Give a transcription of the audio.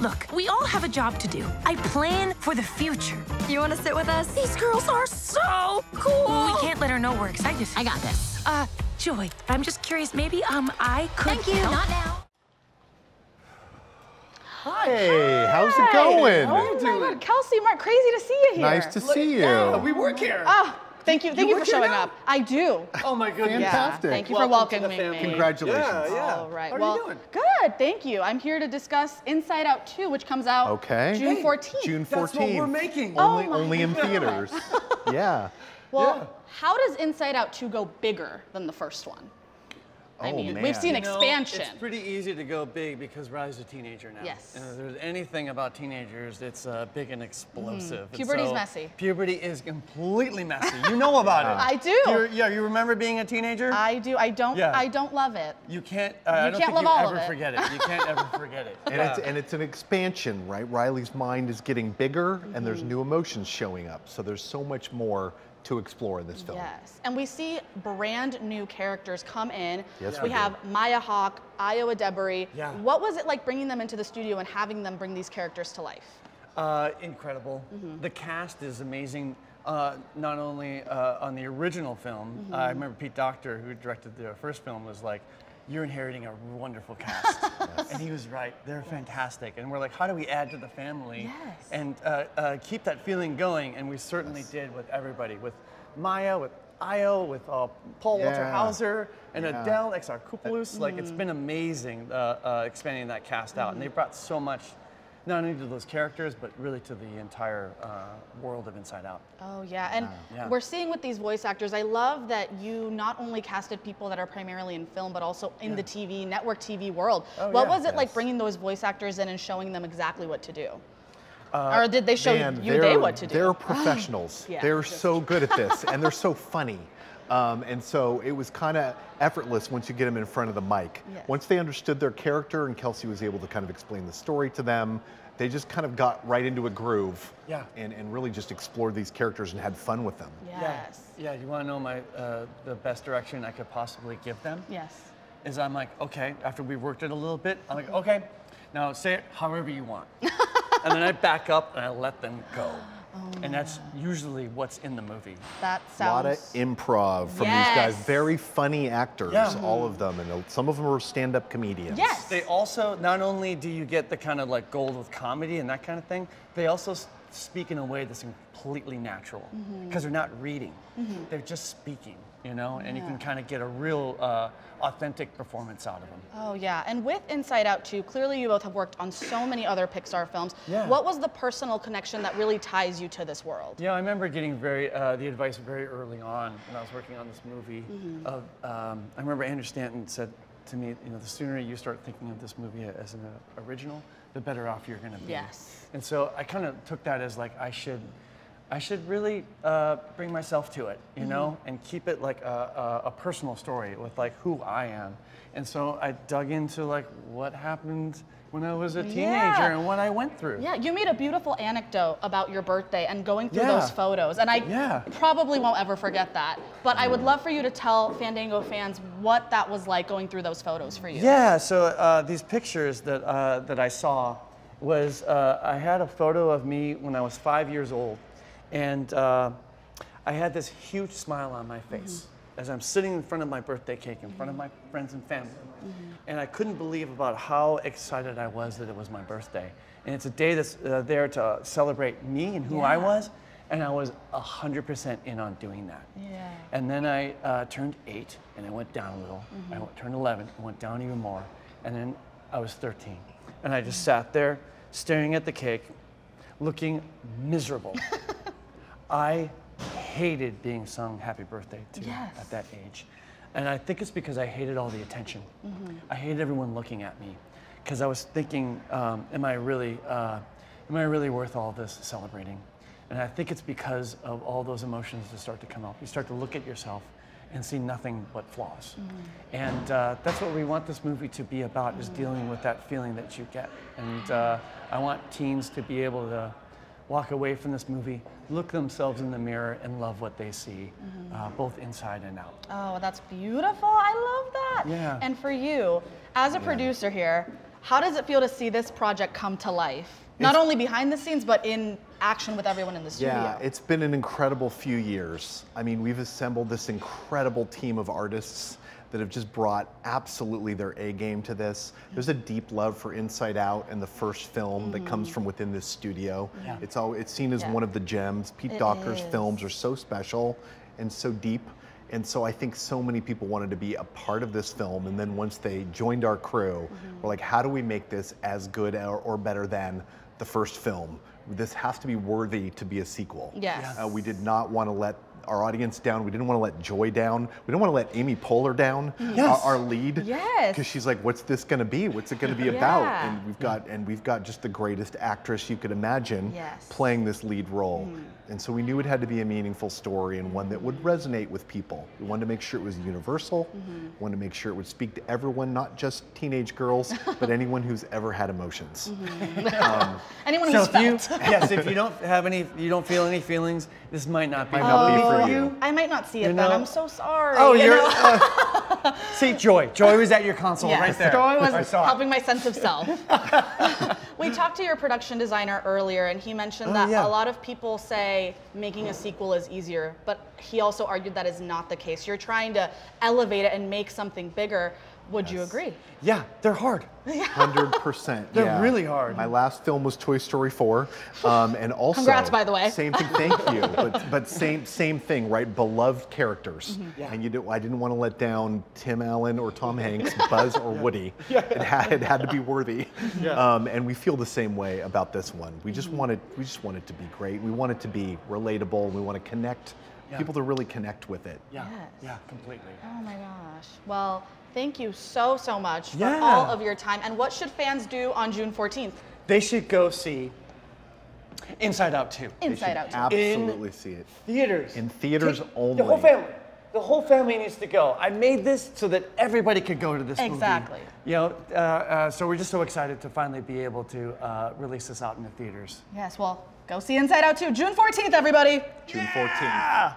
Look, we all have a job to do. I plan for the future. You want to sit with us? These girls are so cool. We can't let her know we're excited. I got this. Joy, I'm just curious, maybe, I could Thank you. help. Not now. Hey, how's it going? Oh my God, Kelsey, Mark, crazy to see you here. Nice to see you. Yeah, we work here. Oh, thank you for showing up. I do. Oh my goodness. Fantastic. Thank you for Welcome to the welcoming me. family. Congratulations. Yeah. All right. How well, are you doing? good. Thank you. I'm here to discuss Inside Out 2, which comes out June 14th. June 14th. That's what we're making. Only in theaters. Yeah. Well, how does Inside Out 2 go bigger than the first one? I mean, man. we've seen You know, expansion. It's pretty easy to go big because Riley's a teenager now. Yes. And if there's anything about teenagers, it's big and explosive. And Puberty's so messy. Puberty is completely messy. You know about it. I do. You remember being a teenager? I do. I don't. Yeah. I don't love it. You can't. I don't can't think love you all of ever it. forget it. You can't ever forget it. And it's an expansion, right? Riley's mind is getting bigger and there's new emotions showing up. So there's so much more to explore in this film. Yes, and we see brand new characters come in. Yes, we we have Maya Hawke, Io Adebari. Yeah. What was it like bringing them into the studio and having them bring these characters to life? Incredible. The cast is amazing. Not only on the original film, I remember Pete Docter, who directed the first film, was like, "You're inheriting a wonderful cast," and he was right. They're fantastic, and we're like, "How do we add to the family and keep that feeling going?" And we certainly did with everybody, with Maya, with Io, with Paul Walter Hauser, and Adele Exarchopoulos. Like, it's been amazing expanding that cast out, and they brought so much. Not only to those characters, but really to the entire world of Inside Out. Oh yeah, and Yeah. we're seeing with these voice actors, I love that you not only casted people that are primarily in film, but also in the TV, network TV world. What was it like bringing those voice actors in and showing them exactly what to do? Or did they show you what to do? They're professionals. Yeah. They're so good at this, and they're so funny. And so it was kind of effortless once you get them in front of the mic. Yes. Once they understood their character and Kelsey was able to kind of explain the story to them, they just kind of got right into a groove and really just explored these characters and had fun with them. Yes. Yeah, you want to know the best direction I could possibly give them? Yes. Is I'm like, okay, after we worked it a little bit, I'm like, okay, now say it however you want. And then I back up and I let them go. And that's usually what's in the movie. That A lot of sounds. improv from these guys. Very funny actors, all of them. And some of them are stand-up comedians. Yes. They also, not only do you get the kind of like gold with comedy and that kind of thing, they also speak in a way that's completely natural because they're not reading. They're just speaking, you know, and you can kind of get a real authentic performance out of them. Oh yeah, and with Inside Out 2, clearly you both have worked on so many other Pixar films. Yeah. What was the personal connection that really ties you to this world? Yeah, I remember getting the advice very early on when I was working on this movie. I remember Andrew Stanton said to me, you know, the sooner you start thinking of this movie as an original, the better off you're going to be. Yes. And so I kind of took that as like I should really bring myself to it, you know, and keep it like a personal story with like who I am. And so I dug into like what happened when I was a teenager and what I went through. Yeah, you made a beautiful anecdote about your birthday and going through those photos, and I probably won't ever forget that. But I would love for you to tell Fandango fans what that was like going through those photos for you. Yeah, so these pictures that I saw was, I had a photo of me when I was 5 years old, and I had this huge smile on my face as I'm sitting in front of my birthday cake, in front of my friends and family. And I couldn't believe about how excited I was that it was my birthday. And it's a day that's there to celebrate me and who I was, and I was 100% in on doing that. Yeah. And then I turned 8, and I went down a little. I turned 11, and went down even more. And then I was 13. And I just sat there, staring at the cake, looking miserable. I hated being sung happy birthday to at that age. And I think it's because I hated all the attention. I hated everyone looking at me. Because I was thinking, am I really worth all this celebrating? And I think it's because of all those emotions that start to come up. You start to look at yourself and see nothing but flaws. And that's what we want this movie to be about, is dealing with that feeling that you get. And I want teens to be able to walk away from this movie, look themselves in the mirror, and love what they see, both inside and out. Oh, that's beautiful. I love that. Yeah. And for you, as a producer here, How does it feel to see this project come to life? Not only behind the scenes, but in action with everyone in the studio. Yeah, it's been an incredible few years. I mean, we've assembled this incredible team of artists that have just brought absolutely their A game to this. There's a deep love for Inside Out and the first film that comes from within this studio. Yeah. It's seen as one of the gems. Pete Docker's films are so special and so deep. And so I think so many people wanted to be a part of this film, and then once they joined our crew, we're like, how do we make this as good or better than the first film? This has to be worthy to be a sequel. Yes. We did not want to let our audience down. We didn't want to let Joy down. We didn't want to let Amy Poehler down, our lead. Yes. Because she's like, what's this going to be? What's it going to be about? And we've got just the greatest actress you could imagine playing this lead role. And so we knew it had to be a meaningful story and one that would resonate with people. We wanted to make sure it was universal. We wanted to make sure it would speak to everyone, not just teenage girls, but anyone who's ever had emotions. Anyone who's felt. If you don't have any, you don't feel any feelings, this might not be for you. I might not see it then. I'm so sorry. Oh, see, Joy. Joy was at your console right there. Joy was helping my sense of self. We talked to your production designer earlier, and he mentioned that a lot of people say making a sequel is easier, but he also argued that is not the case. You're trying to elevate it and make something bigger. Would you agree? Yeah, they're hard. 100%. They're really hard. My last film was Toy Story 4, and also congrats, by the way. Same thing. Thank you. But same thing, right? Beloved characters, and I didn't want to let down Tim Allen or Tom Hanks, Buzz or Woody. It had to be worthy. And we feel the same way about this one. We just want it to be great. We want it to be relatable. We want to connect people to really connect with it. Yeah, completely. Oh my gosh. Well, thank you so much for all of your time. And what should fans do on June 14th? They should go see Inside Out 2. Inside Out 2. Absolutely see it. Theaters. In theaters only. The whole family. The whole family needs to go. I made this so that everybody could go to this movie. Exactly. You know, so we're just so excited to finally be able to release this out in the theaters. Yes, well, go see Inside Out 2. June 14th, everybody. June 14th.